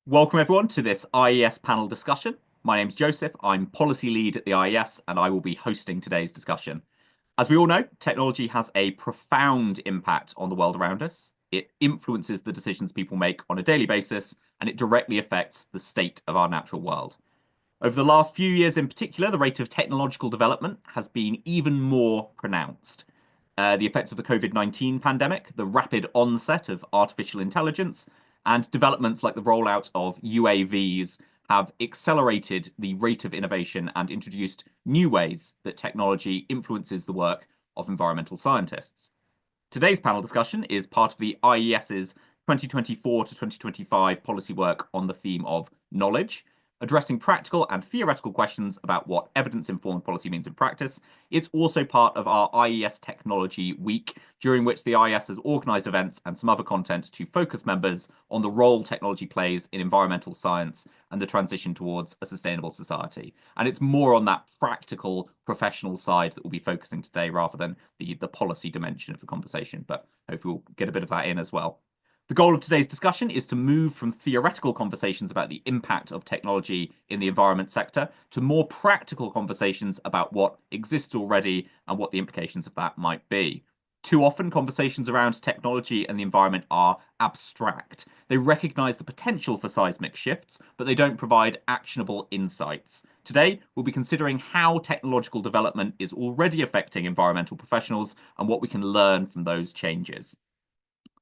Welcome everyone to this IES panel discussion. My name's Joseph, I'm policy lead at the IES and I will be hosting today's discussion. As we all know, technology has a profound impact on the world around us. It influences the decisions people make on a daily basis and it directly affects the state of our natural world. Over the last few years in particular, the rate of technological development has been even more pronounced. The effects of the COVID-19 pandemic, the rapid onset of artificial intelligence, and developments like the rollout of UAVs have accelerated the rate of innovation and introduced new ways that technology influences the work of environmental scientists. Today's panel discussion is part of the IES's 2024 to 2025 policy work on the theme of knowledge, addressing practical and theoretical questions about what evidence-informed policy means in practice. It's also part of our IES Technology Week, during which the IES has organised events and some other content to focus members on the role technology plays in environmental science and the transition towards a sustainable society. And it's more on that practical, professional side that we'll be focusing today rather than the policy dimension of the conversation, but hopefully we'll get a bit of that in as well. The goal of today's discussion is to move from theoretical conversations about the impact of technology in the environment sector to more practical conversations about what exists already and what the implications of that might be. Too often, conversations around technology and the environment are abstract. They recognize the potential for seismic shifts, but they don't provide actionable insights. Today, we'll be considering how technological development is already affecting environmental professionals and what we can learn from those changes.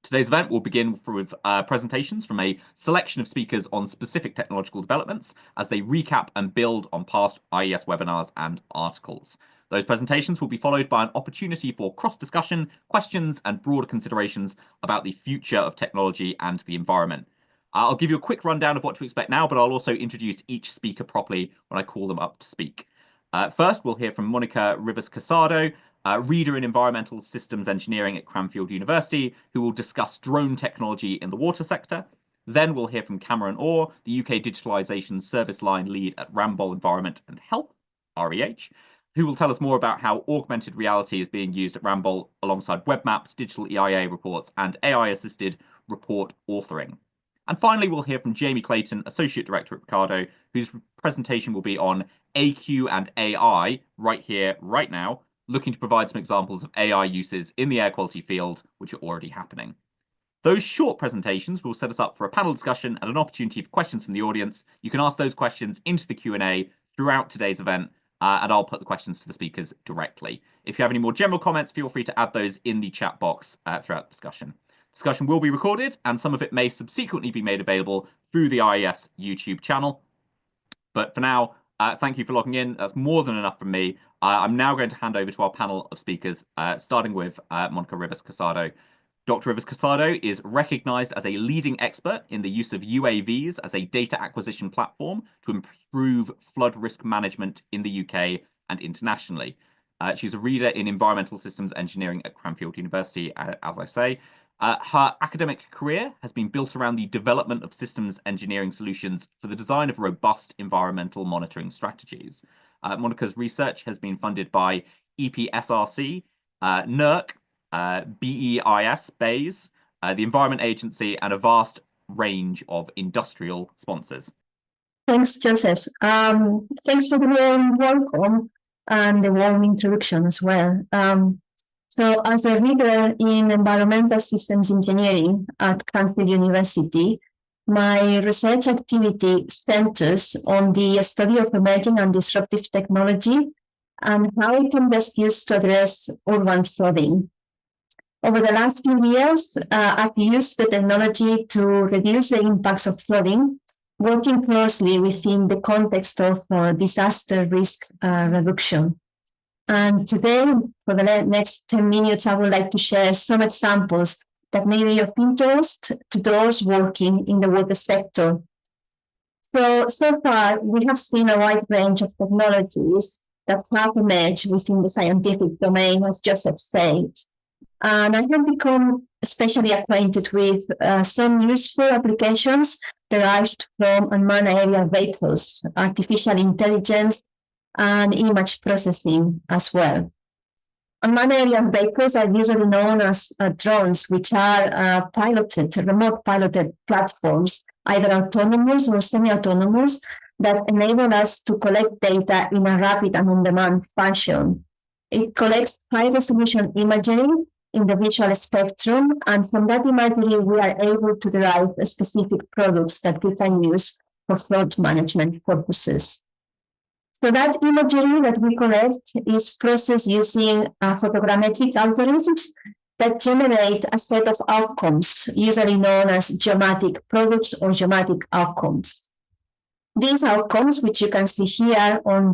Today's event will begin with presentations from a selection of speakers on specific technological developments as they recap and build on past IES webinars and articles. Those presentations will be followed by an opportunity for cross-discussion, questions, and broader considerations about the future of technology and the environment. I'll give you a quick rundown of what to expect now, but I'll also introduce each speaker properly when I call them up to speak. First, we'll hear from Monica Rivas Casado, reader in environmental systems engineering at Cranfield University, who will discuss drone technology in the water sector. Then we'll hear from Cameron Orr, the UK Digitalisation Service Line lead at Ramboll Environment and Health, REH, who will tell us more about how augmented reality is being used at Ramboll alongside web maps, digital EIA reports, and AI-assisted report authoring. And finally, we'll hear from Jamie Clayton, Associate Director at Ricardo, whose presentation will be on AQ and AI right here, right now, looking to provide some examples of AI uses in the air quality field, which are already happening. Those short presentations will set us up for a panel discussion and an opportunity for questions from the audience. You can ask those questions into the Q&A throughout today's event, and I'll put the questions to the speakers directly. If you have any more general comments, feel free to add those in the chat box throughout the discussion. Discussion will be recorded, and some of it may subsequently be made available through the IES YouTube channel. But for now, thank you for logging in. That's more than enough from me. I'm now going to hand over to our panel of speakers, starting with Monica Rivas Casado. Dr. Rivas Casado is recognized as a leading expert in the use of UAVs as a data acquisition platform to improve flood risk management in the UK and internationally. She's a reader in environmental systems engineering at Cranfield University, as I say. Her academic career has been built around the development of systems engineering solutions for the design of robust environmental monitoring strategies. Monica's research has been funded by EPSRC, NERC, BEIS, BAYS, the Environment Agency, and a vast range of industrial sponsors. Thanks, Joseph. Thanks for the warm welcome and the warm introduction as well. So as a reader in environmental systems engineering at Cranfield University, my research activity centers on the study of emerging and disruptive technology and how it can best used to address urban flooding. Over the last few years, I've used the technology to reduce the impacts of flooding, working closely within the context of disaster risk reduction. And today, for the next 10 minutes, I would like to share some examples that may be of interest to those working in the water sector. So far, we have seen a wide range of technologies that have emerged within the scientific domain, as Joseph said. And I have become especially acquainted with some useful applications derived from unmanned aerial vehicles, artificial intelligence, and image processing as well. Unmanned aerial vehicles are usually known as drones, which are remote piloted platforms, either autonomous or semi-autonomous, that enable us to collect data in a rapid and on-demand fashion. It collects high-resolution imagery in the visual spectrum, and from that imagery, we are able to derive specific products that we can use for flood management purposes. So that imagery that we collect is processed using photogrammetric algorithms that generate a set of outcomes, usually known as geomatic products or geomatic outcomes. These outcomes, which you can see here on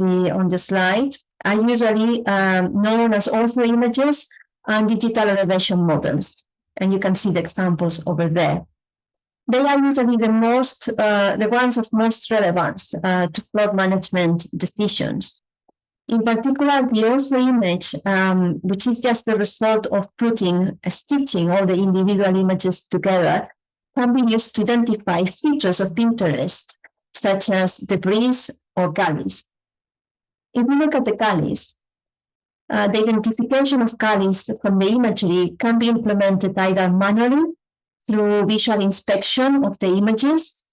the slide, are usually known as ortho images and digital elevation models. And you can see the examples over there. They are usually the ones of most relevance to flood management decisions. In particular, the ortho image, which is just the result of stitching all the individual images together, can be used to identify features of interest, such as debris or gullies. If we look at the gullies, the identification of gullies from the imagery can be implemented either manually through visual inspection of the images,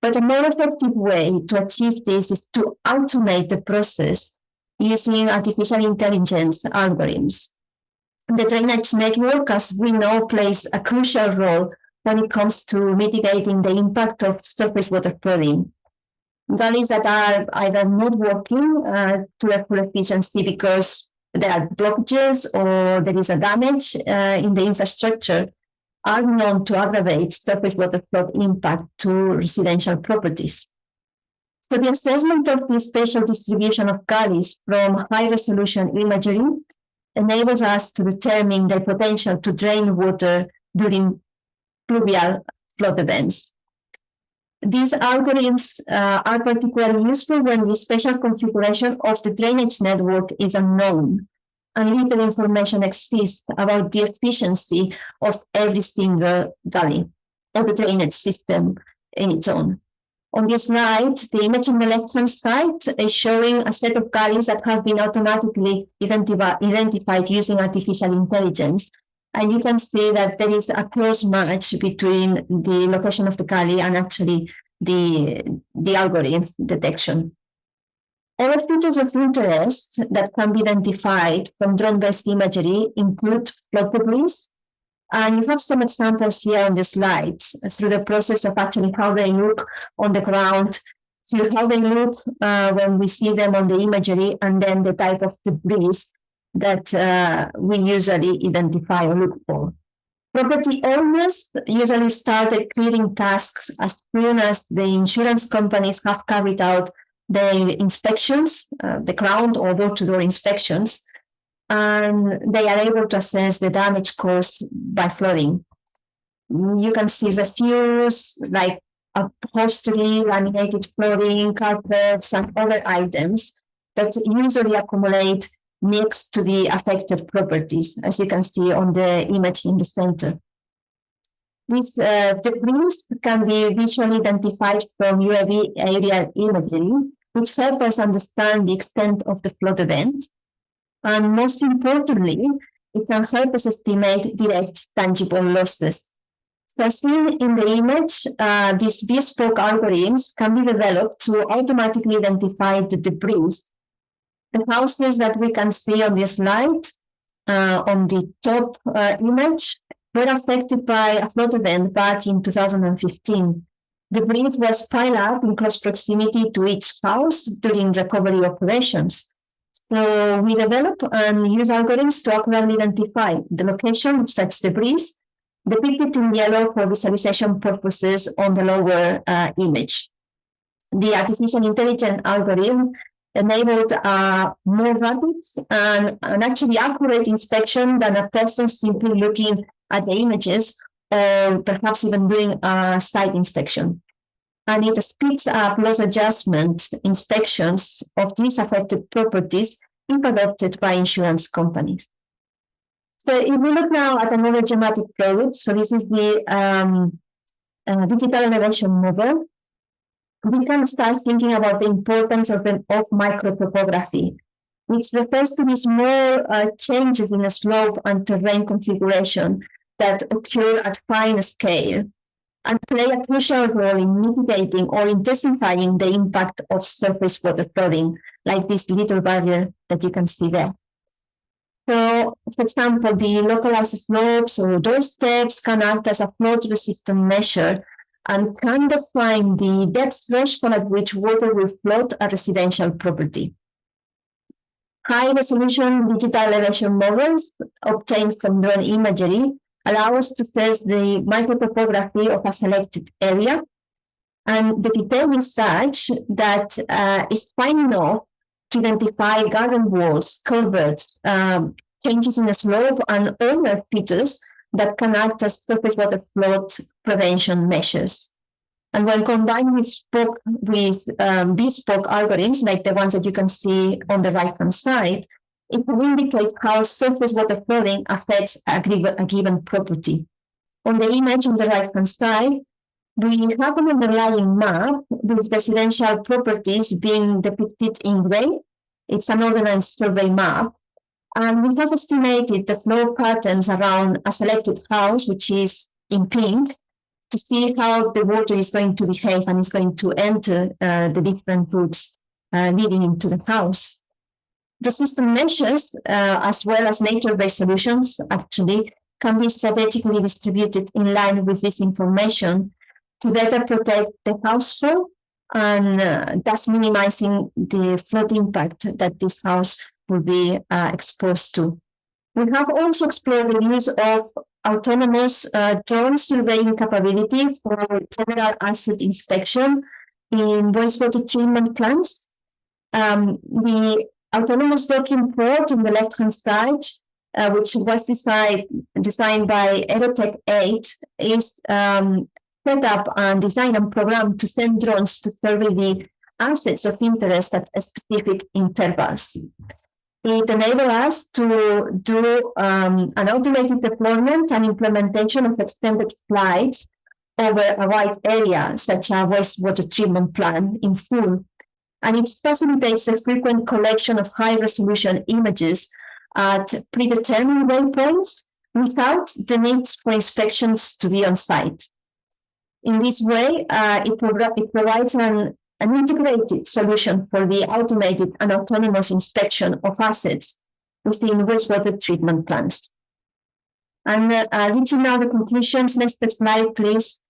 but a more effective way to achieve this is to automate the process using artificial intelligence algorithms. The drainage network, as we know, plays a crucial role when it comes to mitigating the impact of surface water flooding. Gullies that are either not working to their full efficiency because there are blockages or there is a damage in the infrastructure are known to aggravate surface water flow impact to residential properties. So the assessment of the spatial distribution of gullies from high-resolution imagery enables us to determine the potential to drain water during pluvial flood events. These algorithms are particularly useful when the spatial configuration of the drainage network is unknown and little information exists about the efficiency of every single gully or the drainage system in its own. On this slide, the image on the left-hand side is showing a set of gullies that have been automatically identified using artificial intelligence. And you can see that there is a close match between the location of the gully and actually the algorithm detection. Other features of interest that can be identified from drone-based imagery include flood debris. And you have some examples here on the slides through the process of actually how they look on the ground, to how they look when we see them on the imagery, and then the type of debris that we usually identify or look for. Property owners usually started clearing tasks as soon as the insurance companies have carried out their inspections, the ground or door-to-door inspections, and they are able to assess the damage caused by flooding. You can see refuse like upholstery, laminated flooring, carpets, and other items that usually accumulate next to the affected properties, as you can see on the image in the center. These debris can be visually identified from UAV aerial imagery, which help us understand the extent of the flood event. And most importantly, it can help us estimate direct tangible losses. So seen in the image, these bespoke algorithms can be developed to automatically identify the debris. The houses that we can see on this slide, on the top image, were affected by a flood event back in 2015. Debris was piled up in close proximity to each house during recovery operations. So we develop and use algorithms to accurately identify the location of such debris, depicted in yellow for visualization purposes on the lower image. The artificial intelligence algorithm enabled more rapid and actually accurate inspection than a person simply looking at the images or perhaps even doing a site inspection. And it speeds up loss adjustment inspections of these affected properties if adopted by insurance companies. So if we look now at another geomatic product, so this is the digital elevation model, we can start thinking about the importance of microtopography which refers to the small changes in the slope and terrain configuration that occur at fine scale and play a crucial role in mitigating or intensifying the impact of surface water flooding, like this little barrier that you can see there. So, for example, the localized slopes or doorsteps can act as a flood-resistant measure and can define the depth threshold at which water will flood a residential property. High-resolution digital elevation models obtained from drone imagery allow us to test the microtopography of a selected area, and the detail is such that it's fine enough to identify garden walls, culverts, changes in the slope, and other features that can act as surface water flood prevention measures. And when combined with bespoke algorithms, like the ones that you can see on the right-hand side, it will indicate how surface water flooding affects a given property. On the image on the right-hand side, we have an underlying map with residential properties being depicted in gray. It's an organized survey map. And we have estimated the flow patterns around a selected house, which is in pink, to see how the water is going to behave and is going to enter the different routes leading into the house. The system measures, as well as nature-based solutions, actually, can be strategically distributed in line with this information to better protect the house flow and thus minimizing the flood impact that this house will be exposed to. We have also explored the use of autonomous drone surveying capability for general asset inspection in wastewater treatment plants. The autonomous docking port on the left-hand side, which was designed by Aerotech 8, is set up and designed and programmed to send drones to survey the assets of interest at specific intervals. It enables us to do an automated deployment and implementation of extended flights over a wide area, such as a wastewater treatment plant in full. And it facilitates the frequent collection of high-resolution images at predetermined waypoints without the need for inspections to be on site. In this way, it provides an integrated solution for the automated and autonomous inspection of assets within wastewater treatment plants. And reaching now the conclusions, next slide, please.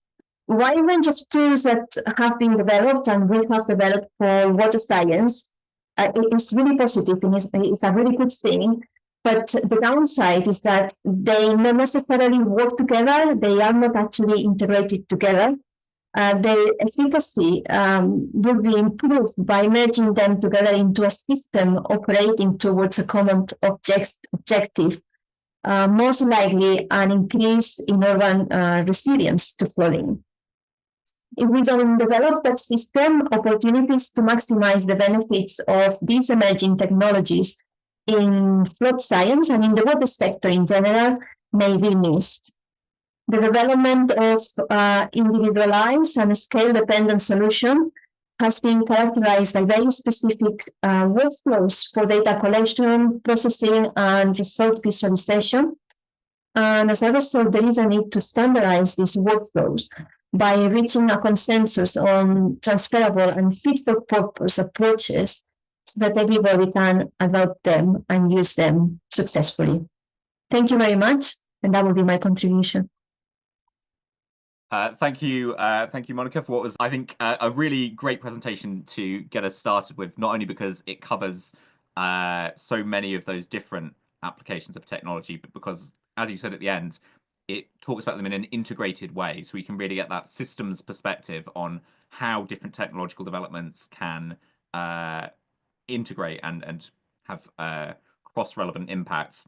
A wide range of tools that have been developed and we have developed for water science is really positive and it's a really good thing. But the downside is that they not necessarily work together. They are not actually integrated together. Their efficacy will be improved by merging them together into a system operating towards a common objective, most likely an increase in urban resilience to flooding. If we don't develop that system, opportunities to maximize the benefits of these emerging technologies in flood science and in the water sector in general may be missed. The development of individualized and scale-dependent solution has been characterized by very specific workflows for data collection, processing, and result visualization. And as a result, there is a need to standardize these workflows by reaching a consensus on transferable and fit-for-purpose approaches so that everybody can adopt them and use them successfully. Thank you very much, and that will be my contribution. Thank you, Monica, for what was, I think, a really great presentation to get us started with, not only because it covers so many of those different applications of technology, but because, as you said at the end, it talks about them in an integrated way, so we can really get that systems perspective on how different technological developments can integrate and have cross-relevant impacts,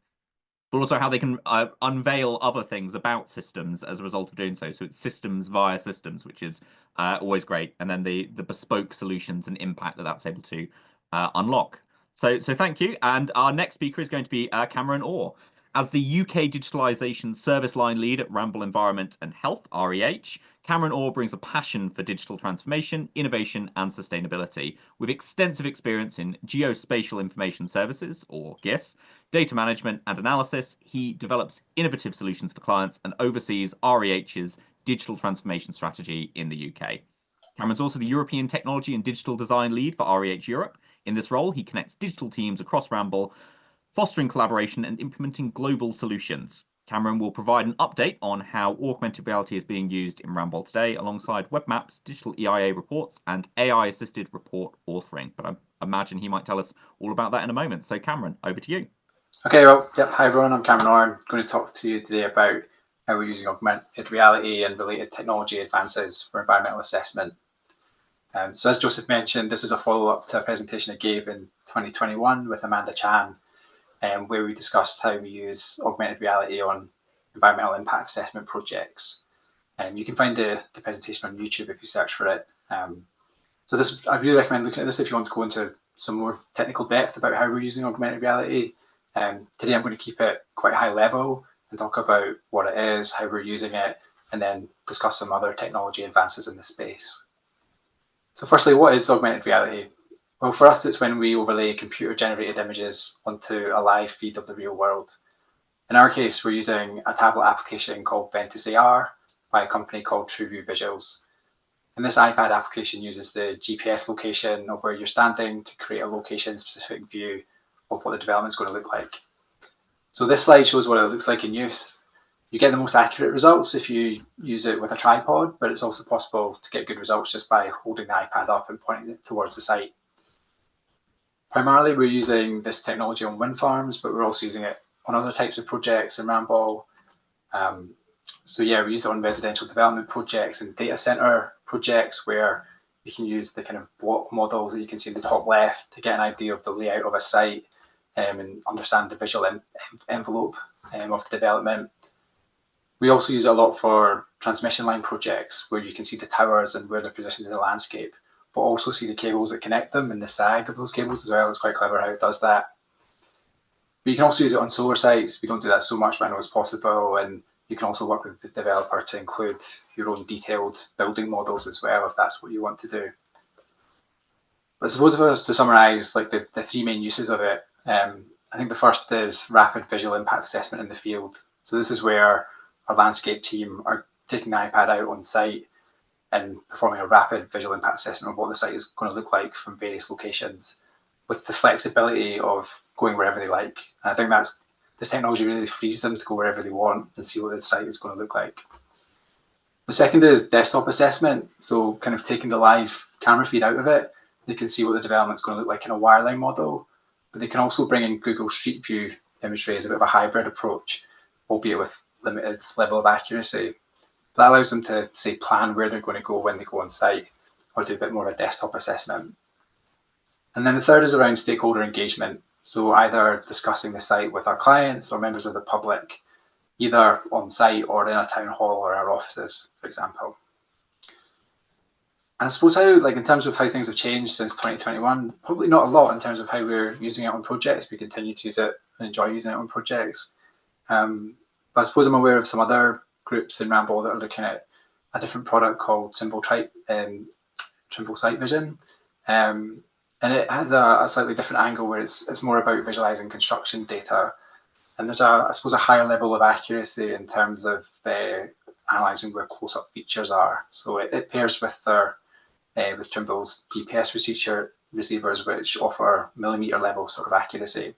but also how they can unveil other things about systems as a result of doing so. So it's systems via systems, which is always great. And then the bespoke solutions and impact that that's able to unlock. So thank you. And our next speaker is going to be Cameron Orr. As the UK Digitalisation Service Line Lead at Ramboll Environment and Health, REH, Cameron Orr brings a passion for digital transformation, innovation, and sustainability. With extensive experience in geospatial information services, or GIS, data management and analysis, he develops innovative solutions for clients and oversees REH's digital transformation strategy in the UK. Cameron's also the European Technology and Digital Design Lead for REH Europe. In this role, he connects digital teams across Ramboll, fostering collaboration and implementing global solutions. Cameron will provide an update on how augmented reality is being used in Ramboll today, alongside web maps, digital EIA reports, and AI-assisted report authoring. But I imagine he might tell us all about that in a moment. So Cameron, over to you. Okay, well, yep. Hi everyone, I'm Cameron Orr. I'm going to talk to you today about how we're using augmented reality and related technology advances for environmental assessment. So as Joseph mentioned, this is a follow-up to a presentation I gave in 2021 with Amanda Chan, where we discussed how we use augmented reality on environmental impact assessment projects. You can find the presentation on YouTube if you search for it. So this, I really recommend looking at this if you want to go into some more technical depth about how we're using augmented reality. Today I'm going to keep it quite high level and talk about what it is, how we're using it, and then discuss some other technology advances in the space. So firstly, what is augmented reality? Well, for us, it's when we overlay computer-generated images onto a live feed of the real world. In our case, we're using a tablet application called Ventus AR by a company called TrueView Visuals. And this iPad application uses the GPS location of where you're standing to create a location-specific view of what the development is going to look like. So this slide shows what it looks like in use. You get the most accurate results if you use it with a tripod, but it's also possible to get good results just by holding the iPad up and pointing it towards the site. Primarily, we're using this technology on wind farms, but we're also using it on other types of projects in Ramboll. So yeah, we use it on residential development projects and data center projects where you can use the kind of block models that you can see in the top left to get an idea of the layout of a site and understand the visual envelope of the development. We also use it a lot for transmission line projects where you can see the towers and where they're positioned in the landscape, but also see the cables that connect them and the sag of those cables as well. It's quite clever how it does that. But you can also use it on solar sites. We don't do that so much, but I know it's possible. And you can also work with the developer to include your own detailed building models as well, if that's what you want to do. But suppose if I was to summarize like the three main uses of it, I think the first is rapid visual impact assessment in the field. So this is where our landscape team are taking the iPad out on site and performing a rapid visual impact assessment of what the site is going to look like from various locations, with the flexibility of going wherever they like. And I think this technology really frees them to go wherever they want and see what the site is going to look like. The second is desktop assessment. So kind of taking the live camera feed out of it, they can see what the development is going to look like in a wireline model, but they can also bring in Google Street View imagery as a bit of a hybrid approach, albeit with limited level of accuracy. That allows them to, say, plan where they're going to go when they go on site, or do a bit more of a desktop assessment. And then the third is around stakeholder engagement. So either discussing the site with our clients or members of the public, either on site or in a town hall or our offices, for example. And I suppose how, like in terms of how things have changed since 2021, probably not a lot in terms of how we're using it on projects. We continue to use it and enjoy using it on projects. But I suppose I'm aware of some other groups in Ramboll that are looking at a different product called Trimble Site Vision. And it has a slightly different angle where it's more about visualizing construction data. And there's I suppose, a higher level of accuracy in terms of analyzing where close-up features are. So it pairs with with Trimble's GPS receivers, which offer millimeter level sort of accuracy,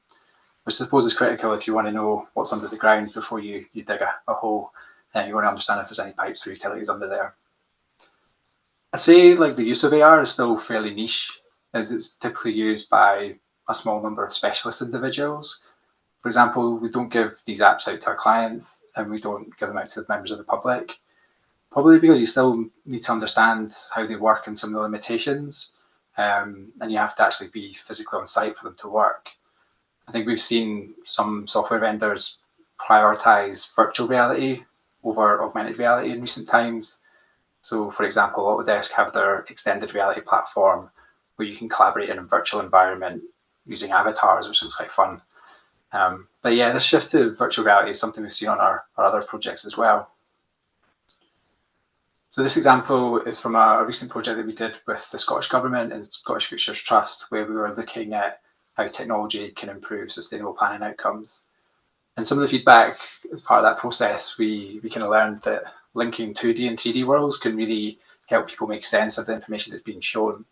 which I suppose is critical if you want to know what's under the ground before you dig a hole, and you want to understand if there's any pipes or utilities under there. I'd say like the use of AR is still fairly niche, as it's typically used by a small number of specialist individuals. For example, we don't give these apps out to our clients, and we don't give them out to members of the public, probably because you still need to understand how they work and some of the limitations, and you have to actually be physically on site for them to work. I think we've seen some software vendors prioritize virtual reality over augmented reality in recent times. So, for example, Autodesk have their extended reality platform where you can collaborate in a virtual environment using avatars, which looks quite fun. But yeah, this shift to virtual reality is something we've seen on our other projects as well. So this example is from a recent project that we did with the Scottish Government and Scottish Futures Trust, where we were looking at how technology can improve sustainable planning outcomes. And some of the feedback as part of that process, we kind of learned that linking 2D and 3D worlds can really help people make sense of the information that's being shown.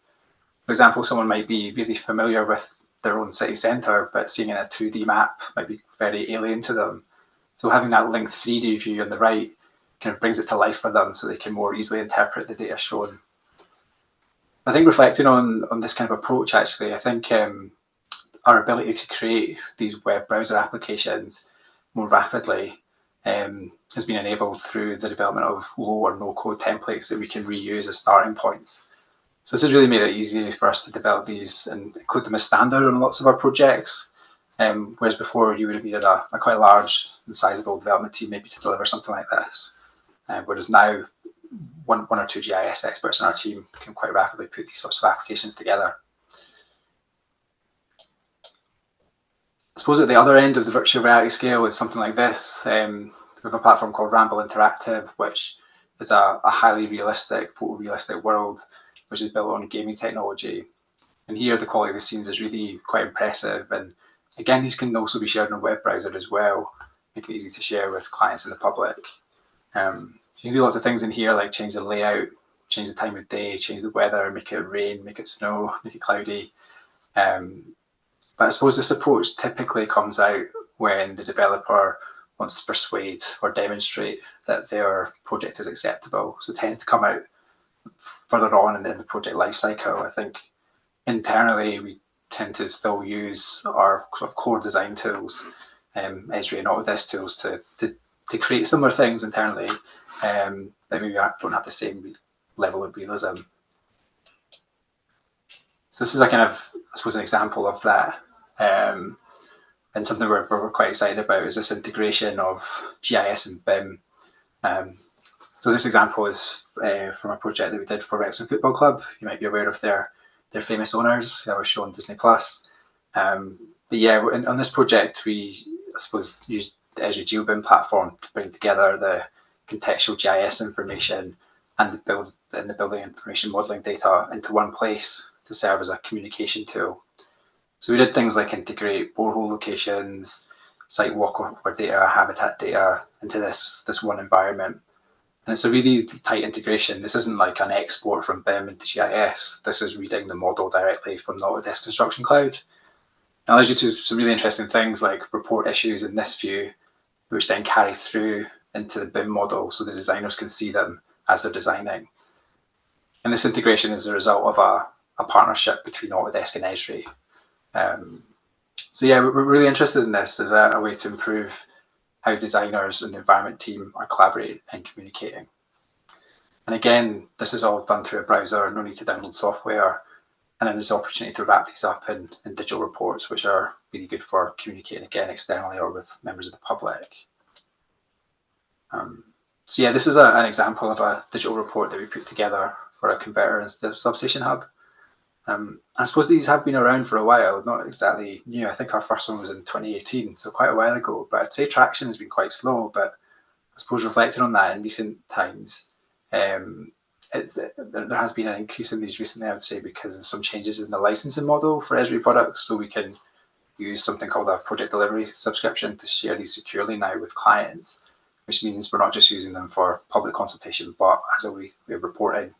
For example, someone might be really familiar with their own city centre, but seeing in a 2D map might be very alien to them. So having that linked 3D view on the right kind of brings it to life for them so they can more easily interpret the data shown. I think reflecting on this kind of approach, actually, I think our ability to create these web browser applications more rapidly has been enabled through the development of low or no code templates that we can reuse as starting points. So this has really made it easy for us to develop these and include them as standard on lots of our projects. Whereas before you would have needed a quite large and sizable development team maybe to deliver something like this. Whereas now one or two GIS experts in our team can quite rapidly put these sorts of applications together. I suppose at the other end of the virtual reality scale is something like this. We have a platform called Ramboll Interactive, which is a highly realistic, photorealistic world, which is built on gaming technology. And here the quality of the scenes is really quite impressive. And again, these can also be shared on a web browser as well, making it easy to share with clients and the public. You can do lots of things in here, like change the layout, change the time of day, change the weather, make it rain, make it snow, make it cloudy. But I suppose this approach typically comes out when the developer wants to persuade or demonstrate that their project is acceptable. So it tends to come out further on in the project lifecycle. I think internally we tend to still use our sort of core design tools, Esri and Autodesk tools to create similar things internally, but maybe don't have the same level of realism. So this is a kind of, I suppose, an example of that. And something we're quite excited about is this integration of GIS and BIM. So this example is from a project that we did for Wrexham Football Club. You might be aware of their famous owners that were shown on Disney+. But yeah, on this project, we, I suppose, used the Azure GeoBIM platform to bring together the contextual GIS information and the building information modeling data into one place to serve as a communication tool. So we did things like integrate borehole locations, site walkover data, habitat data into this one environment. And it's a really tight integration. This isn't like an export from BIM into GIS. This is reading the model directly from the Autodesk Construction Cloud. It allows you to do some really interesting things like report issues in this view, which then carry through into the BIM model so the designers can see them as they're designing. And this integration is a result of a partnership between Autodesk and Esri. So yeah, we're really interested in this as a way to improve how designers and the environment team are collaborating and communicating. And again, this is all done through a browser, no need to download software. And then there's the opportunity to wrap these up in digital reports, which are really good for communicating again externally or with members of the public. So yeah, this is an example of a digital report that we put together for a converter and substation hub. I suppose these have been around for a while, not exactly new. I think our first one was in 2018, so quite a while ago. But I'd say traction has been quite slow. But I suppose reflecting on that in recent times, there has been an increase in these recently, I would say, because of some changes in the licensing model for Esri products. So we can use something called a project delivery subscription to share these securely now with clients, which means we're not just using them for public consultation, but as a way of reporting.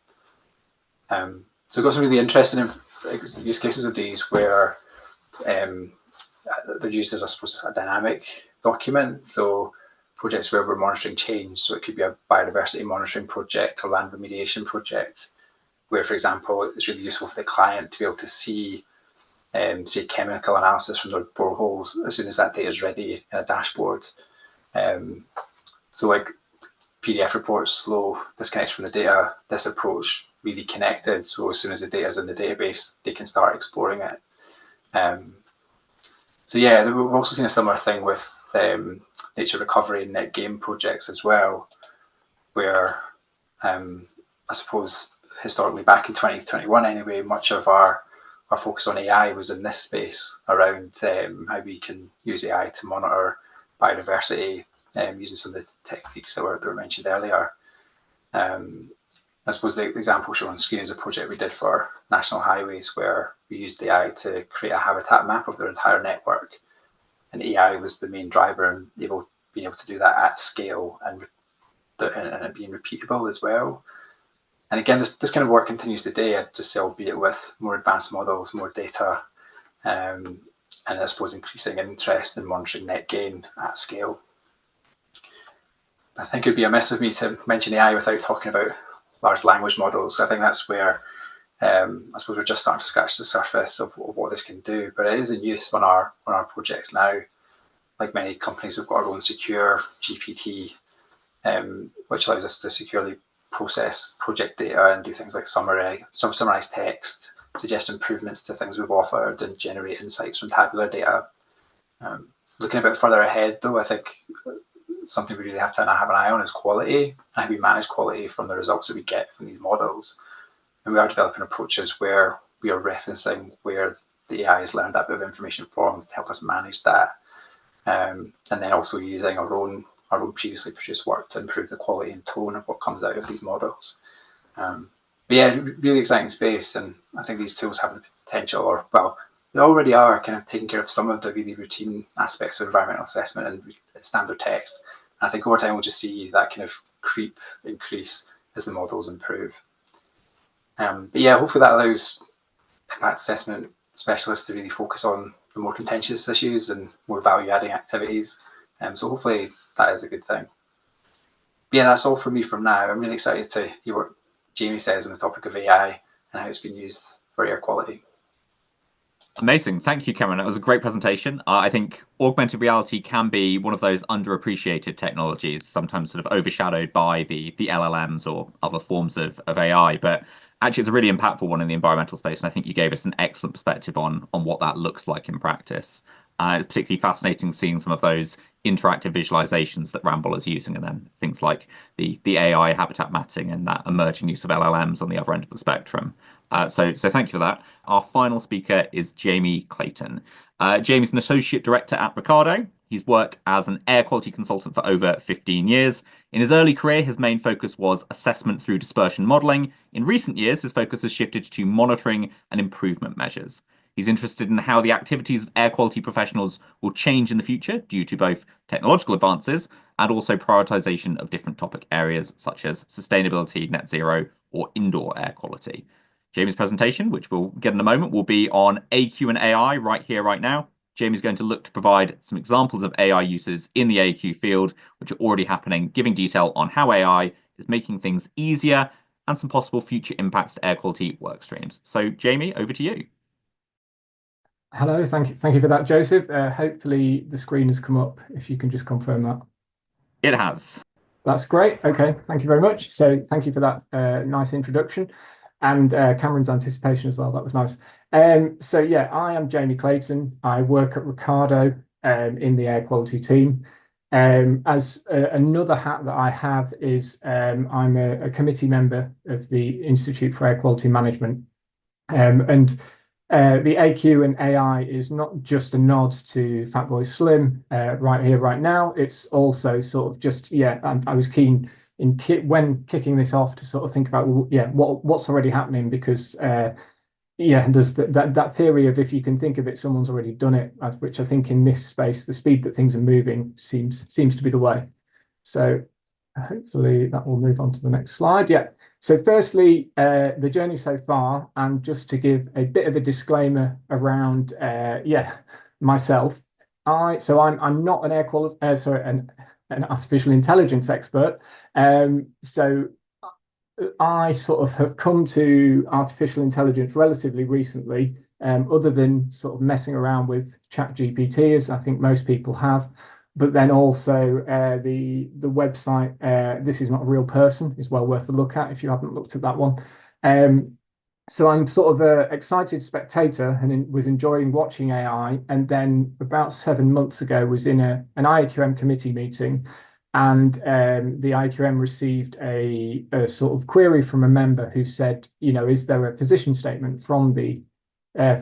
So we've got some really interesting use cases of these where they're used as, I suppose, a dynamic document. So projects where we're monitoring change. So it could be a biodiversity monitoring project or land remediation project, where, for example, it's really useful for the client to be able to see, say, chemical analysis from their boreholes as soon as that data is ready in a dashboard. So like PDF reports slow, disconnects from the data. This approach really connected, so as soon as the data is in the database, they can start exploring it. So yeah, we've also seen a similar thing with nature recovery and net gain projects as well, where I suppose historically back in 2021 anyway, much of our our focus on AI was in this space around how we can use AI to monitor biodiversity using some of the techniques that were mentioned earlier. I suppose the example shown on screen is a project we did for National Highways where we used AI to create a habitat map of their entire network. And AI was the main driver in being able to do that at scale and being repeatable as well. And again, this kind of work continues today, just albeit with more advanced models, more data, and I suppose increasing interest in monitoring net gain at scale. I think it would be amiss of me to mention AI without talking about large language models. I think that's where I suppose we're just starting to scratch the surface of what this can do, but it is in use on our projects now. Like many companies, we've got our own secure GPT, which allows us to securely process project data and do things like summarize text, suggest improvements to things we've authored, and generate insights from tabular data. Looking a bit further ahead, though, I think something we really have to have an eye on is quality and how we manage quality from the results that we get from these models. And we are developing approaches where we are referencing where the AI has learned that bit of information from to help us manage that. And then also using our own previously produced work to improve the quality and tone of what comes out of these models. But yeah, really exciting space, and I think these tools have the potential, or well, they already are kind of taking care of some of the really routine aspects of environmental assessment and standard text. And I think over time we'll just see that kind of increase as the models improve. But yeah, hopefully that allows impact assessment specialists to really focus on the more contentious issues and more value-adding activities. So hopefully that is a good thing. But yeah, that's all from me from now. I'm really excited to hear what Jamie says on the topic of AI and how it's been used for air quality. Amazing. Thank you, Cameron. That was a great presentation. I think augmented reality can be one of those underappreciated technologies, sometimes sort of overshadowed by the LLMs or other forms of AI. But actually, it's a really impactful one in the environmental space. And I think you gave us an excellent perspective on what that looks like in practice. It's particularly fascinating seeing some of those interactive visualizations that Ramboll is using, and then things like the AI habitat mapping and that emerging use of LLMs on the other end of the spectrum. So thank you for that. Our final speaker is Jamie Clayton. Jamie's an associate director at Ricardo. He's worked as an air quality consultant for over 15 years. In his early career, his main focus was assessment through dispersion modeling. In recent years, his focus has shifted to monitoring and improvement measures. He's interested in how the activities of air quality professionals will change in the future due to both technological advances and also prioritization of different topic areas such as sustainability, net zero, or indoor air quality. Jamie's presentation, which we'll get in a moment, will be on AQ and AI right here, right now. Jamie's going to look to provide some examples of AI uses in the AQ field, which are already happening, giving detail on how AI is making things easier and some possible future impacts to air quality work streams. So Jamie, over to you. Hello, thank you for that, Joseph. Hopefully the screen has come up, if you can just confirm that. It has. That's great. Okay, thank you very much. So thank you for that nice introduction and Cameron's anticipation as well. That was nice. So yeah, I am Jamie Clayton. I work at Ricardo in the air quality team. As another hat that I have is I'm a committee member of the Institute for Air Quality Management. The AQ and AI is not just a nod to Fatboy Slim right here, right now. It's also sort of just, yeah, I was keen when kicking this off to sort of think about, well, yeah, what's already happening, because yeah, there's that theory of if you can think of it, someone's already done it, which I think in this space, the speed that things are moving seems to be the way. So hopefully that will move on to the next slide. Yeah. So firstly, the journey so far, and just to give a bit of a disclaimer around, myself. I'm not an air quality, an artificial intelligence expert. So I sort of have come to artificial intelligence relatively recently, other than sort of messing around with ChatGPT, as I think most people have. But then also the website, This Is Not a Real Person, is well worth a look at if you haven't looked at that one. So I'm sort of an excited spectator and was enjoying watching AI. And then about 7 months ago was in an IEQM committee meeting, and the IEQM received a sort of query from a member who said, you know, is there a position statement from the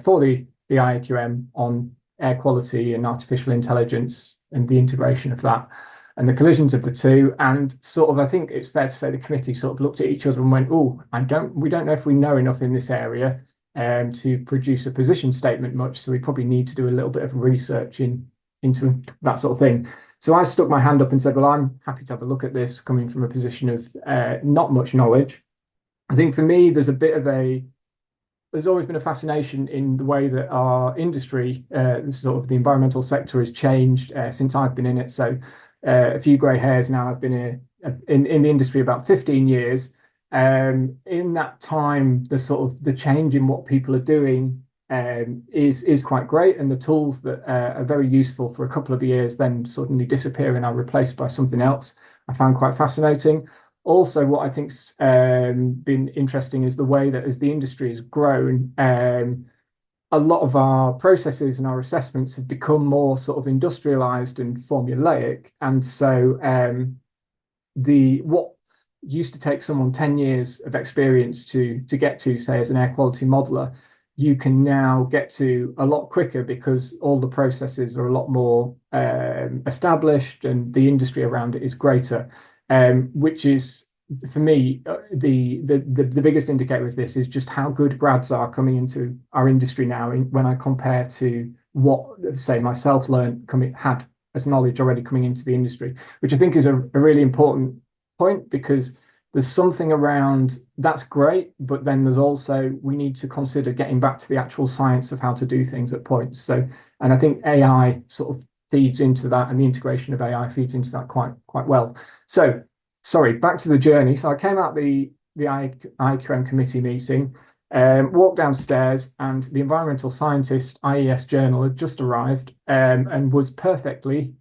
for the IAQM on air quality and artificial intelligence and the integration of that and the collisions of the two. And sort of, I think it's fair to say the committee sort of looked at each other and went, oh, we don't know if we know enough in this area to produce a position statement much. So we probably need to do a little bit of research into that sort of thing. So I stuck my hand up and said, well, I'm happy to have a look at this coming from a position of not much knowledge. I think for me, there's always been a fascination in the way that our industry, sort of the environmental sector, has changed since I've been in it. So a few grey hairs now. I've been in the industry about 15 years. In that time, the change in what people are doing is quite great, and the tools that are very useful for a couple of years then suddenly disappear and are replaced by something else. I found quite fascinating. Also, what I think's been interesting is the way that as the industry has grown, a lot of our processes and our assessments have become more sort of industrialized and formulaic. And so what used to take someone 10 years of experience to get to, say, as an air quality modeler, you can now get to a lot quicker because all the processes are a lot more established and the industry around it is greater, which is, for me, the biggest indicator of this is just how good grads are coming into our industry now when I compare to what, say, myself had as knowledge already coming into the industry, which I think is a really important point, because there's something around that's great, but then there's also, we need to consider getting back to the actual science of how to do things at points. So, and I think AI sort of feeds into that, and the integration of AI feeds into that quite well. So, sorry, back to the journey. So I came out the IEQM committee meeting, walked downstairs, and the environmental scientist IES journal had just arrived and was perfectly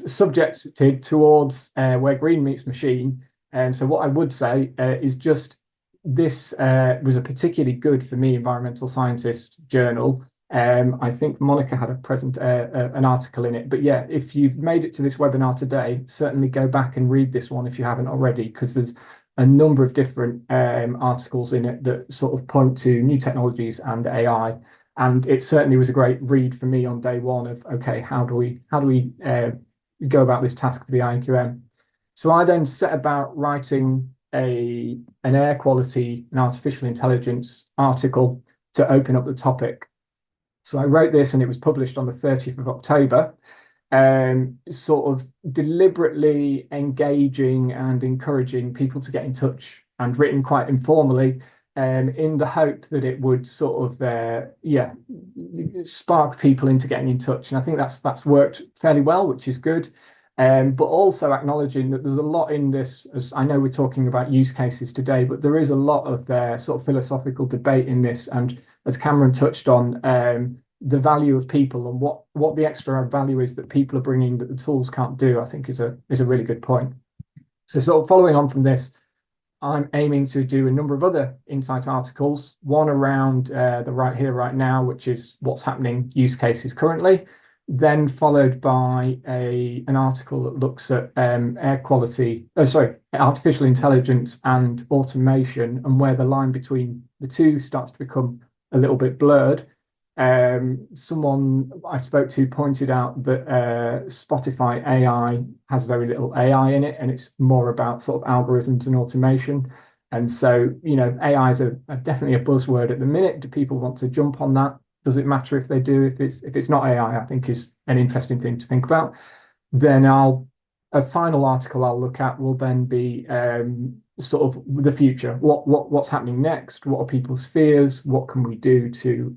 subjected towards where green meets machine. And so what I would say is just this was a particularly good, for me, environmental scientist journal. I think Monica had an article in it, but yeah, if you've made it to this webinar today, certainly go back and read this one if you haven't already, because there's a number of different articles in it that sort of point to new technologies and AI. And it certainly was a great read for me on day one of, okay, how do we go about this task for the IQM? So I then set about writing an air quality and artificial intelligence article to open up the topic. So I wrote this and it was published on the 30th of October, sort of deliberately engaging and encouraging people to get in touch, and written quite informally, in the hope that it would sort of, spark people into getting in touch. And I think that's worked fairly well, which is good. But also acknowledging that there's a lot in this, as I know we're talking about use cases today, but there is a lot of sort of philosophical debate in this. And as Cameron touched on, the value of people and what the extra value is that people are bringing that the tools can't do, I think is a really good point. So sort of following on from this, I'm aiming to do a number of other insight articles, one around the right here, right now, which is what's happening use cases currently, then followed by an article that looks at artificial intelligence and automation, and where the line between the two starts to become a little bit blurred. Someone I spoke to pointed out that Spotify AI has very little AI in it, and it's more about sort of algorithms and automation. And so, AI is definitely a buzzword at the minute. Do people want to jump on that? Does it matter if they do? If it's not AI, I think is an interesting thing to think about. Then a final article I'll look at will then be sort of the future. What's happening next? What are people's fears? What can we do to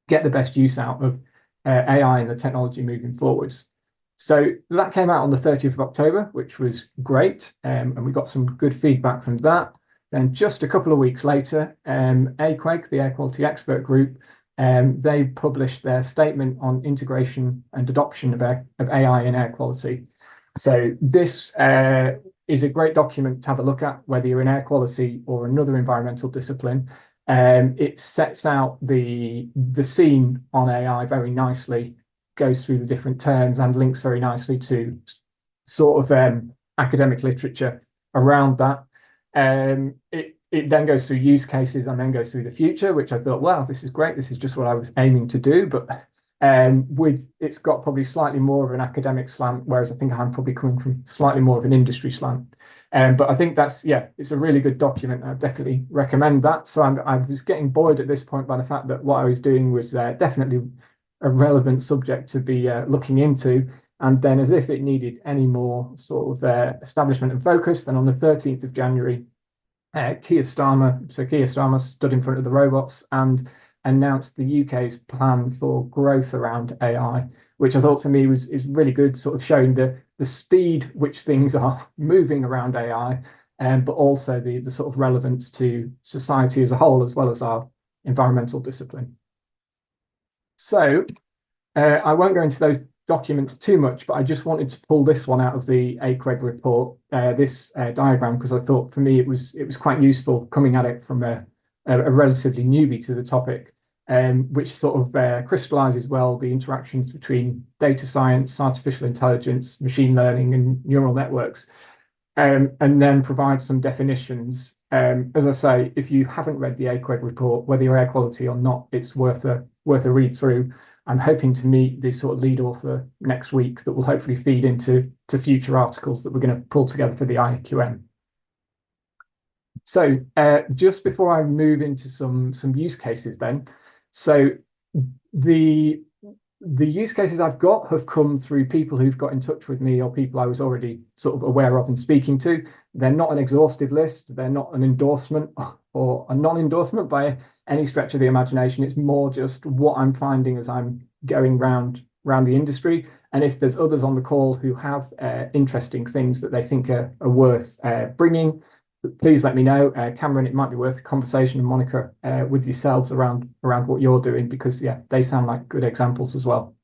get the best use out of AI and the technology moving forwards? So that came out on the 30th of October, which was great. And we got some good feedback from that. Then just a couple of weeks later, AQUEG, the Air Quality Expert Group, they published their statement on integration and adoption of AI in air quality. So this is a great document to have a look at, whether you're in air quality or another environmental discipline. It sets out the scene on AI very nicely, goes through the different terms and links very nicely to sort of academic literature around that. it then goes through use cases and then goes through the future, which I thought, wow, this is great. This is just what I was aiming to do. But it's got probably slightly more of an academic slant, whereas I think I'm probably coming from slightly more of an industry slant. But I think it's a really good document. I definitely recommend that. So I was getting buoyed at this point by the fact that what I was doing was definitely a relevant subject to be looking into. And then, as if it needed any more sort of establishment and focus, then on the 13th of January, Keir Starmer stood in front of the robots and announced the UK's plan for growth around AI, which I thought for me is really good, sort of showing the speed which things are moving around AI, but also the sort of relevance to society as a whole, as well as our environmental discipline. So I won't go into those documents too much, but I just wanted to pull this one out of the AQUEG report, this diagram, because I thought for me it was quite useful coming at it from a relatively newbie to the topic, which sort of crystallizes well the interactions between data science, artificial intelligence, machine learning, and neural networks, and then provide some definitions. As I say, if you haven't read the AQUEG report, whether you're air quality or not, it's worth a read through. I'm hoping to meet the sort of lead author next week that will hopefully feed into future articles that we're going to pull together for the IQM. So just before I move into some use cases then, so the use cases I've got have come through people who've got in touch with me or people I was already sort of aware of and speaking to. They're not an exhaustive list. They're not an endorsement or a non-endorsement by any stretch of the imagination. It's more just what I'm finding as I'm going round the industry. And if there's others on the call who have interesting things that they think are worth bringing, please let me know. Cameron, it might be worth a conversation, and Monica, with yourselves around what you're doing, because yeah, they sound like good examples as well.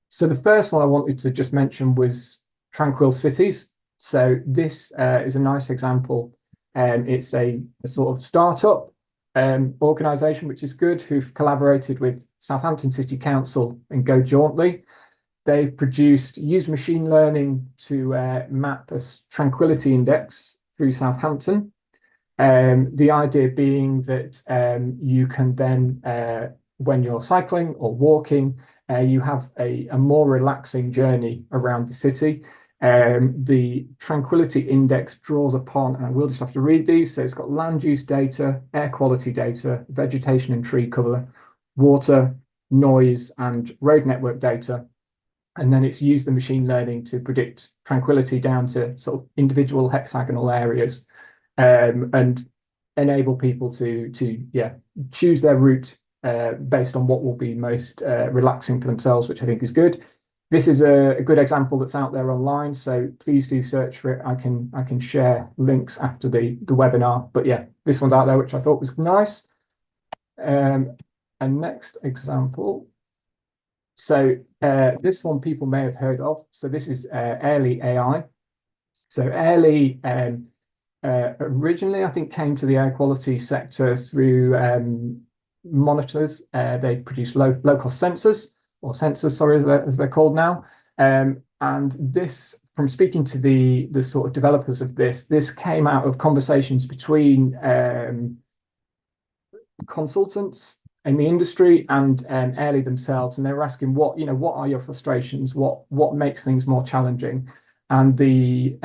So the first one I wanted to just mention was Tranquil Cities. So this is a nice example. It's a sort of startup organisation, which is good, who've collaborated with Southampton City Council and Go Jauntly. They've used machine learning to map a tranquility index through Southampton. The idea being that you can then, when you're cycling or walking, you have a more relaxing journey around the city. The tranquility index draws upon, and I will just have to read these. So it's got land use data, air quality data, vegetation and tree cover, water, noise, and road network data. And then it's used the machine learning to predict tranquility down to sort of individual hexagonal areas, and enable people to choose their route based on what will be most relaxing for themselves, which I think is good. This is a good example that's out there online, so please do search for it. I can share links after the webinar, but yeah, this one's out there, which I thought was nice. And next example. So this one people may have heard of. So this is Airly AI. So Airly originally, I think, came to the air quality sector through monitors. They produce low-cost sensors, or sensors, sorry, as they're called now. And this, from speaking to the sort of developers of this came out of conversations between consultants in the industry and Airly themselves, and they were asking what are your frustrations, what makes things more challenging. And the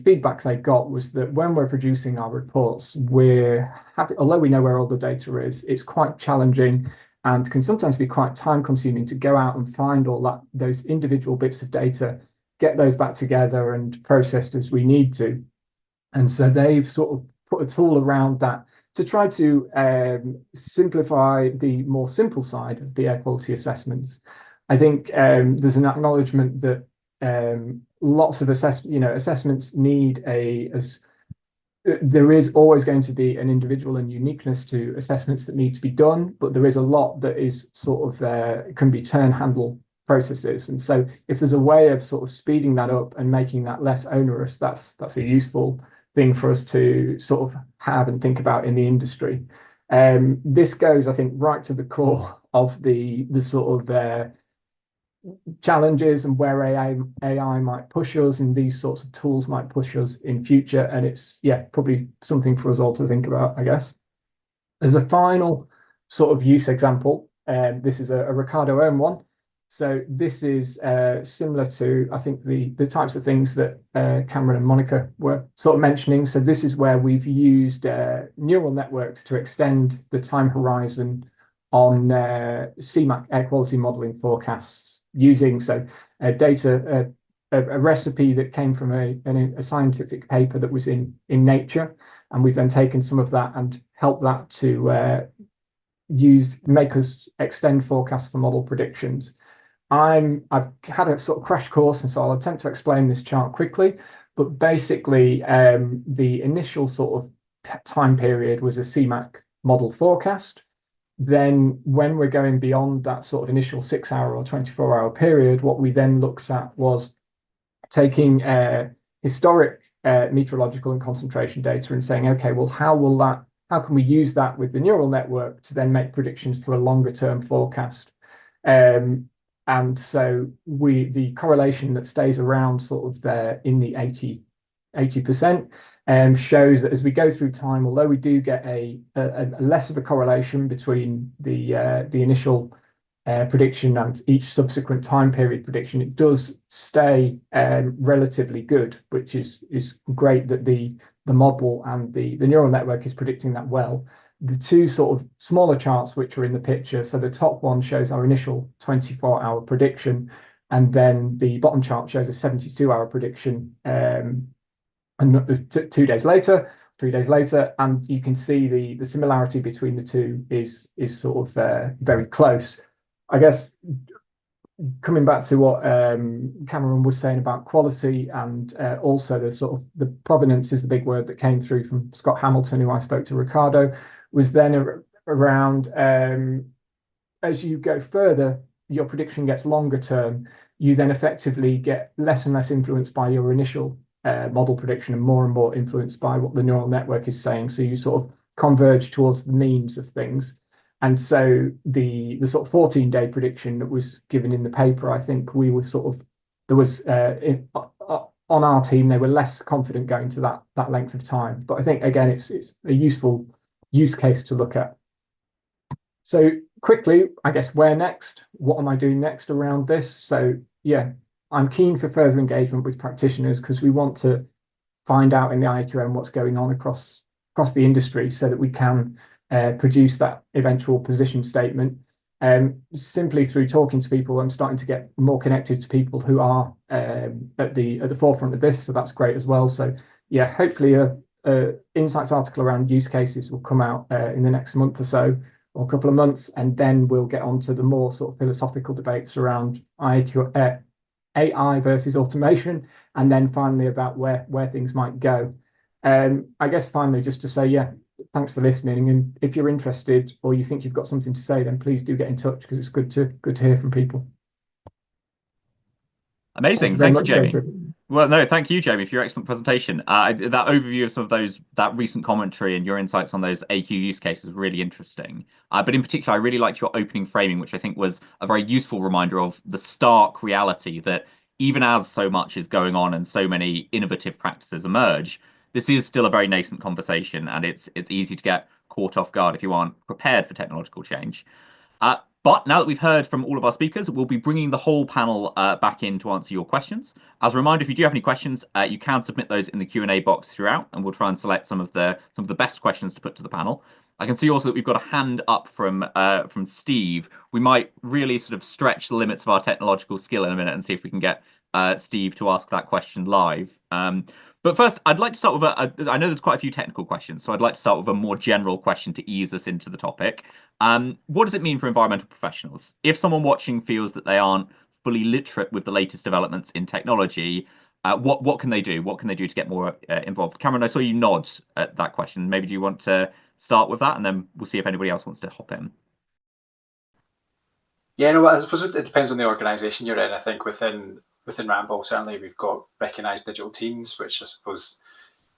feedback they got was that when we're producing our reports, although we know where all the data is, it's quite challenging and can sometimes be quite time consuming to go out and find all those individual bits of data, get those back together and processed as we need to. And so they've sort of put a tool around that to try to simplify the more simple side of the air quality assessments. I think there's an acknowledgement that lots of assessments need there is always going to be an individual and uniqueness to assessments that need to be done, but there is a lot that is sort of can be turn handle processes. And so if there's a way of sort of speeding that up and making that less onerous, that's a useful thing for us to sort of have and think about in the industry. This goes, I think, right to the core of the sort of challenges and where AI might push us, and these sorts of tools might push us in future. And it's, yeah, probably something for us all to think about, I guess. As a final sort of use example, this is a Ricardo own one. So this is similar to, I think, the types of things that Cameron and Monica were sort of mentioning. So this is where we've used neural networks to extend the time horizon on CMAC air quality modeling forecasts using data, a recipe that came from a scientific paper that was in Nature, and we've then taken some of that and helped that to make us extend forecasts for model predictions. I've had a sort of crash course, and so I'll attempt to explain this chart quickly. But basically, the initial sort of time period was a CMAC model forecast. Then when we're going beyond that sort of initial 6-hour or 24-hour period, what we then looked at was taking historic meteorological and concentration data and saying, okay, well, how can we use that with the neural network to then make predictions for a longer term forecast? And so the correlation that stays around sort of there in the 80% shows that as we go through time, although we do get a less of a correlation between the initial prediction and each subsequent time period prediction, it does stay relatively good, which is great that the model and the neural network is predicting that well. The two sort of smaller charts which are in the picture, so the top one shows our initial 24-hour prediction, and then the bottom chart shows a 72-hour prediction and 2 days later, 3 days later, and you can see the similarity between the two is sort of very close. I guess coming back to what Cameron was saying about quality, and also the provenance is the big word that came through from Scott Hamilton, who I spoke to, Ricardo, was then around as you go further, your prediction gets longer term, you then effectively get less and less influenced by your initial model prediction and more influenced by what the neural network is saying. So you sort of converge towards the means of things. And so the sort of 14-day prediction that was given in the paper, I think we were sort of, there was on our team, they were less confident going to that length of time. But I think, again, it's a useful use case to look at. So quickly, I guess, where next? What am I doing next around this? So yeah, I'm keen for further engagement with practitioners because we want to find out in the IQM what's going on across the industry so that we can produce that eventual position statement. Simply through talking to people, I'm starting to get more connected to people who are at the forefront of this, so that's great as well. So yeah, hopefully a insights article around use cases will come out in the next month or so, or a couple of months, and then we'll get on to the more sort of philosophical debates around AI versus automation, and then finally about where things might go. I guess finally, just to say, yeah, thanks for listening, and if you're interested or you think you've got something to say, then please do get in touch because it's good to hear from people. Amazing. Thank you, Jamie. Well, no, thank you, Jamie, for your excellent presentation. That overview of some of that recent commentary and your insights on those AQ use cases was really interesting. But in particular, I really liked your opening framing, which I think was a very useful reminder of the stark reality that even as so much is going on and so many innovative practices emerge, this is still a very nascent conversation, and it's easy to get caught off guard if you aren't prepared for technological change. But now that we've heard from all of our speakers, we'll be bringing the whole panel back in to answer your questions. As a reminder, if you do have any questions, you can submit those in the Q&A box throughout, and we'll try and select some of the best questions to put to the panel. I can see also that we've got a hand up from Steve. We might really sort of stretch the limits of our technological skill in a minute and see if we can get Steve to ask that question live. But first, I'd like to start with I know there's quite a few technical questions, so I'd like to start with a more general question to ease us into the topic. What does it mean for environmental professionals? If someone watching feels that they aren't fully literate with the latest developments in technology, what can they do? What can they do to get more involved? Cameron, I saw you nod at that question. Maybe do you want to start with that, and then we'll see if anybody else wants to hop in. Yeah, no, I suppose it depends on the organisation you're in. I think within Ramboll, certainly we've got recognised digital teams, which I suppose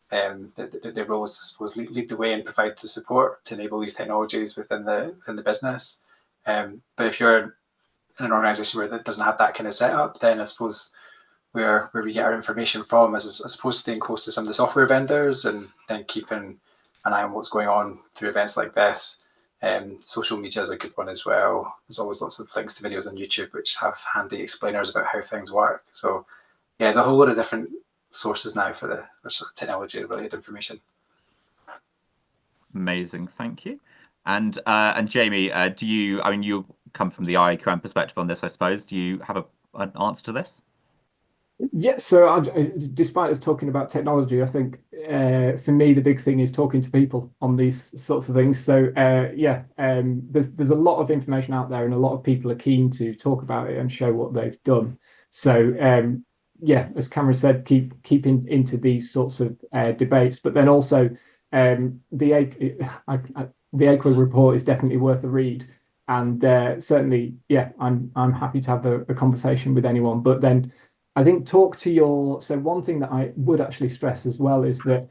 their role is to suppose lead the way and provide the support to enable these technologies within the business. But if you're in an organisation where that doesn't have that kind of setup, then I suppose where we get our information from is, I suppose, staying close to some of the software vendors and then keeping an eye on what's going on through events like this. Social media is a good one as well. There's always lots of links to videos on YouTube which have handy explainers about how things work. So yeah, there's a whole lot of different sources now for sort of technology related information. Amazing, thank you. And Jamie, do you? I mean, you come from the IQM perspective on this, I suppose. Do you have an answer to this? Yeah, so despite us talking about technology, I think for me the big thing is talking to people on these sorts of things. So there's a lot of information out there, and a lot of people are keen to talk about it and show what they've done. So as Cameron said, keep into these sorts of debates, but then also the AQUA report is definitely worth a read, and certainly, I'm happy to have a conversation with anyone, but then I think so one thing that I would actually stress as well is that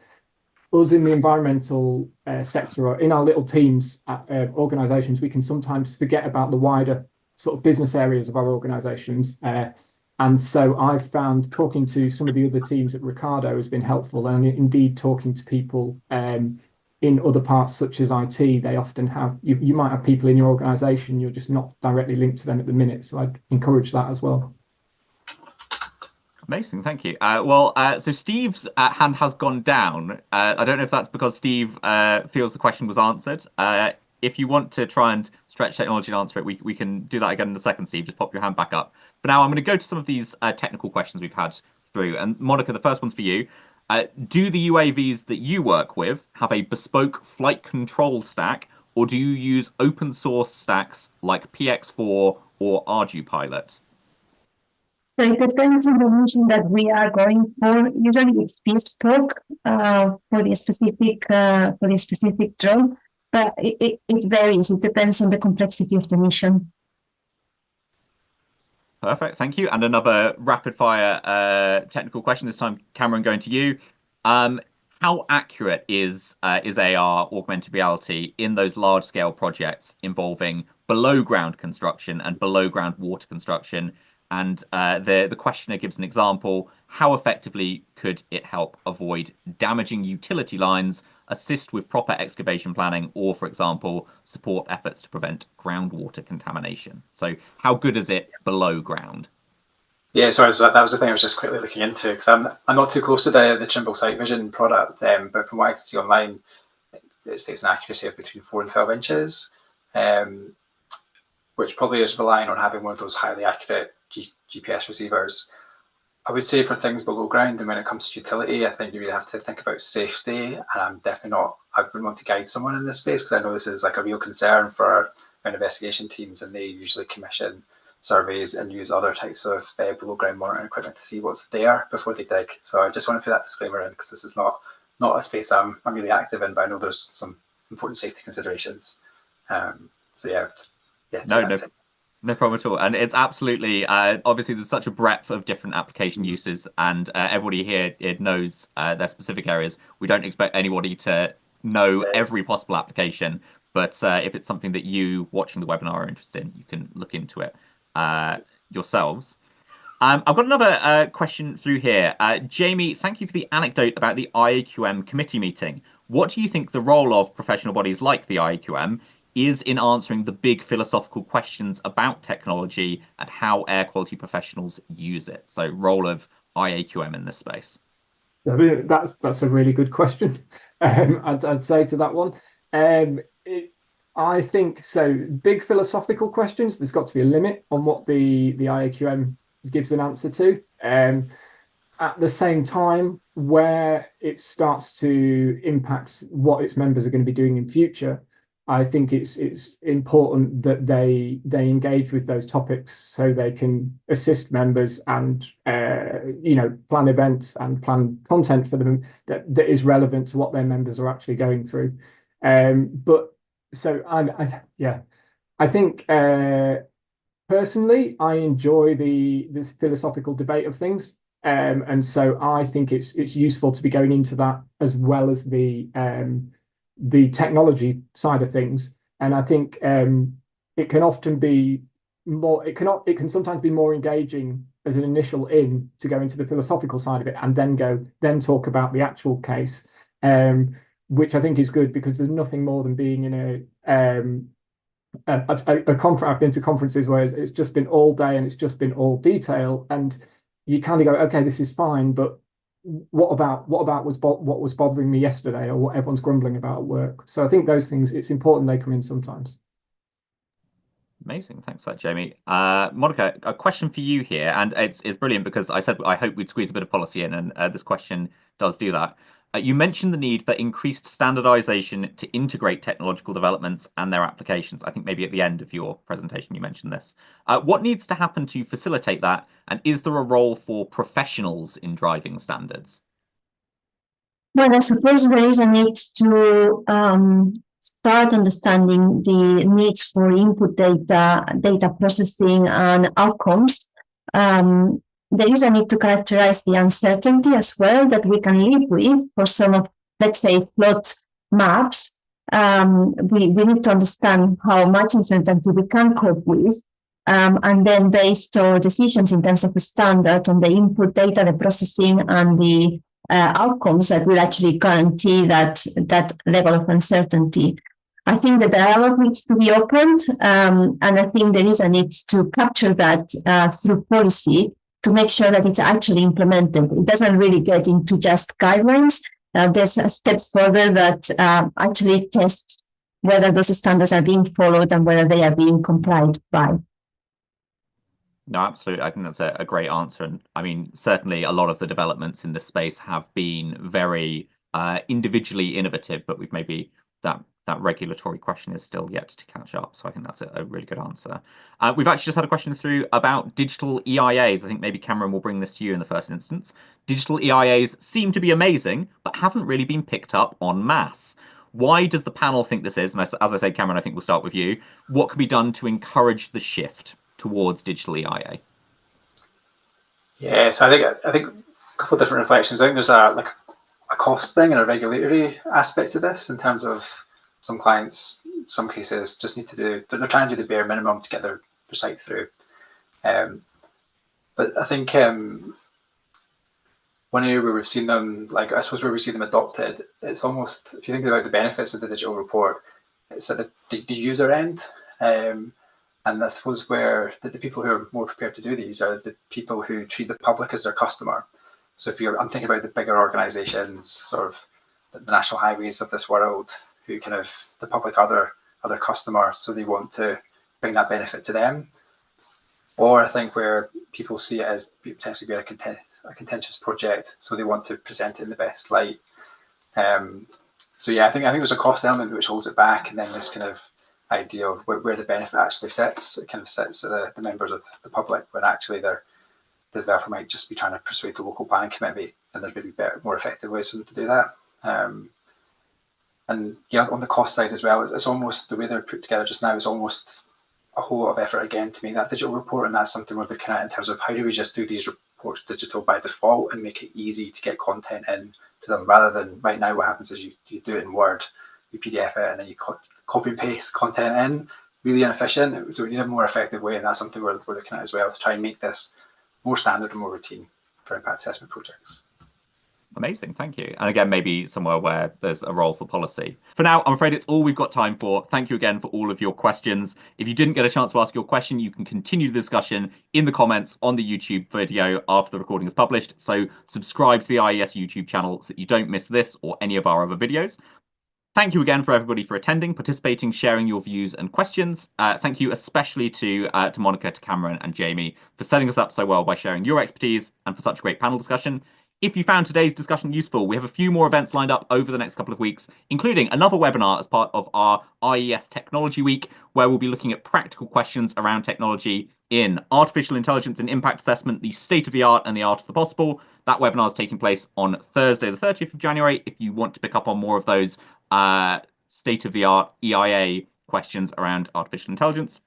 us in the environmental sector or in our little teams at organizations, we can sometimes forget about the wider sort of business areas of our organizations. And so I've found talking to some of the other teams at Ricardo has been helpful, and indeed talking to people in other parts such as IT, they often have, you might have people in your organization, you're just not directly linked to them at the minute. So I'd encourage that as well. Amazing, thank you. So Steve's hand has gone down. I don't know if that's because Steve feels the question was answered. If you want to try and stretch technology and answer it, we can do that again in a second, Steve. Just pop your hand back up. For now, I'm going to go to some of these technical questions we've had through. And Monica, the first one's for you. Do the UAVs that you work with have a bespoke flight control stack, or do you use open source stacks like PX4 or ArduPilot? So it depends on the mission that we are going for. Usually it's bespoke for the specific drone, but it varies. It depends on the complexity of the mission. Perfect, thank you. And another rapid fire technical question, this time, Cameron, going to you. How accurate is AR, augmented reality, in those large scale projects involving below ground construction and below ground water construction? And the questioner gives an example. How effectively could it help avoid damaging utility lines, assist with proper excavation planning, or, for example, support efforts to prevent groundwater contamination? So how good is it below ground? Yeah, sorry, so that was the thing I was just quickly looking into, because I'm not too close to the Trimble Sight Vision product, but from what I can see online, it states an accuracy of between 4 and 12 inches, which probably is relying on having one of those highly accurate GPS receivers. I would say for things below ground, and when it comes to utility, I think you really have to think about safety. And I wouldn't want to guide someone in this space, because I know this is like a real concern for our investigation teams, and they usually commission surveys and use other types of below ground monitoring equipment to see what's there before they dig. So I just want to put that disclaimer in, because this is not a space I'm really active in, but I know there's some important safety considerations. No problem at all. And it's absolutely, obviously there's such a breadth of different application uses, and everybody here knows their specific areas. We don't expect anybody to know every possible application, but if it's something that you watching the webinar are interested in, you can look into it yourselves. I've got another question through here. Jamie, thank you for the anecdote about the IAQM committee meeting. What do you think the role of professional bodies like the IAQM is in answering the big philosophical questions about technology and how air quality professionals use it? So role of IAQM in this space. I mean, that's a really good question. I'd say to that one. I think so. Big philosophical questions, there's got to be a limit on what the IAQM gives an answer to. At the same time, where it starts to impact what its members are going to be doing in future, I think it's important that they engage with those topics so they can assist members and plan events and plan content for them that is relevant to what their members are actually going through. I think personally I enjoy this philosophical debate of things, and so I think it's useful to be going into that as well as the technology side of things. And I think it can often be more, it can sometimes be more engaging as an initial in to go into the philosophical side of it and then talk about the actual case, which I think is good, because there's nothing more than being in a conference. I've been to conferences where it's just been all day and it's just been all detail, and you kind of go, okay, this is fine, but what about what was bothering me yesterday, or what everyone's grumbling about at work? So I think those things, it's important they come in sometimes. Amazing. Thanks for that, Jamie. Monica, a question for you here, and it's brilliant because I said I hope we'd squeeze a bit of policy in, and this question does do that. You mentioned the need for increased standardization to integrate technological developments and their applications. I think maybe at the end of your presentation you mentioned this. What needs to happen to facilitate that, and is there a role for professionals in driving standards? Well, I suppose there is a need to start understanding the needs for input data, data processing, and outcomes. There is a need to characterize the uncertainty as well that we can live with for some of, let's say, plot maps. We need to understand how much uncertainty we can cope with, and then based our decisions in terms of the standard on the input data, the processing, and the outcomes that will actually guarantee that level of uncertainty. I think the dialogue needs to be opened, and I think there is a need to capture that through policy to make sure that it's actually implemented. It doesn't really get into just guidelines. There's a step further that actually tests whether those standards are being followed and whether they are being complied by. No, absolutely. I think that's a great answer. And I mean, certainly a lot of the developments in this space have been very individually innovative, but we've maybe that regulatory question is still yet to catch up. So I think that's a really good answer. We've actually just had a question through about digital EIAs. I think maybe Cameron will bring this to you in the first instance. Digital EIAs seem to be amazing, but haven't really been picked up en masse. Why does the panel think this is? And as I said, Cameron, I think we'll start with you. What can be done to encourage the shift towards digital EIA? Yeah, so I think a couple of different reflections. I think there's a cost thing and a regulatory aspect to this, in terms of some clients, in some cases, just need to they're trying to do the bare minimum to get their site through. But I think one area where we've seen them, I suppose where we see them adopted, it's almost, if you think about the benefits of the digital report, it's at the user end. And I suppose where the people who are more prepared to do these are the people who treat the public as their customer. So I'm thinking about the bigger organizations, sort of the national highways of this world, who kind of, the public are their customer, so they want to bring that benefit to them. Or I think where people see it as potentially being a contentious project, so they want to present it in the best light. So yeah, I think there's a cost element which holds it back, and then this kind of idea of where the benefit actually sits. It kind of sits at the members of the public, when actually the developer might just be trying to persuade the local planning committee, and there's maybe better, more effective ways for them to do that. And yeah, on the cost side as well, it's almost, the way they're put together just now is almost a whole lot of effort again to make that digital report, and that's something we're looking at in terms of how do we just do these reports digital by default and make it easy to get content in to them, rather than right now what happens is you do it in Word, you PDF it, and then you copy and paste content in, really inefficient. So we need a more effective way, and that's something we're looking at as well, to try and make this more standard and more routine for impact assessment projects. Amazing, thank you. And again, maybe somewhere where there's a role for policy. For now, I'm afraid it's all we've got time for. Thank you again for all of your questions. If you didn't get a chance to ask your question, you can continue the discussion in the comments on the YouTube video after the recording is published. So subscribe to the IES YouTube channel so that you don't miss this or any of our other videos. Thank you again for everybody for attending, participating, sharing your views and questions. Thank you especially to Monica, to Cameron and Jamie for setting us up so well by sharing your expertise and for such a great panel discussion. If you found today's discussion useful, we have a few more events lined up over the next couple of weeks, including another webinar as part of our IES Technology Week, where we'll be looking at practical questions around technology in artificial intelligence and impact assessment, the state of the art and the art of the possible. That webinar is taking place on Thursday, the 30th of January. If you want to pick up on more of those state of the art EIA questions around artificial intelligence.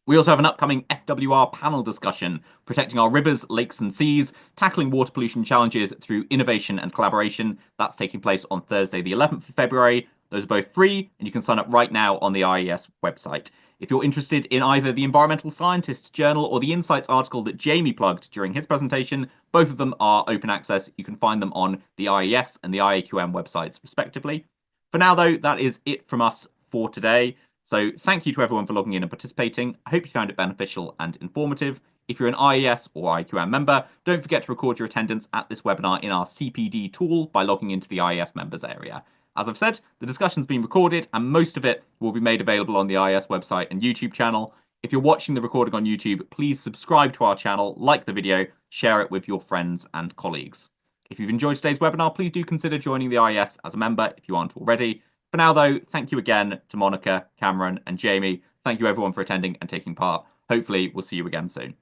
We also have an upcoming FWR panel discussion, protecting our rivers, lakes and seas, tackling water pollution challenges through innovation and collaboration. That's taking place on Thursday, the 11th of February. Those are both free, and you can sign up right now on the IES website. If you're interested in either the Environmental Scientist Journal or the Insights article that Jamie plugged during his presentation, both of them are open access. You can find them on the IES and the IAQM websites, respectively. For now, though, that is it from us for today. So thank you to everyone for logging in and participating. I hope you found it beneficial and informative. If you're an IES or IQM member, don't forget to record your attendance at this webinar in our CPD tool by logging into the IES members area. As I've said, the discussion's been recorded and most of it will be made available on the IES website and YouTube channel. If you're watching the recording on YouTube, please subscribe to our channel, like the video, share it with your friends and colleagues. If you've enjoyed today's webinar, please do consider joining the IES as a member if you aren't already. For now, though, thank you again to Monica, Cameron, and Jamie. Thank you everyone for attending and taking part. Hopefully, we'll see you again soon.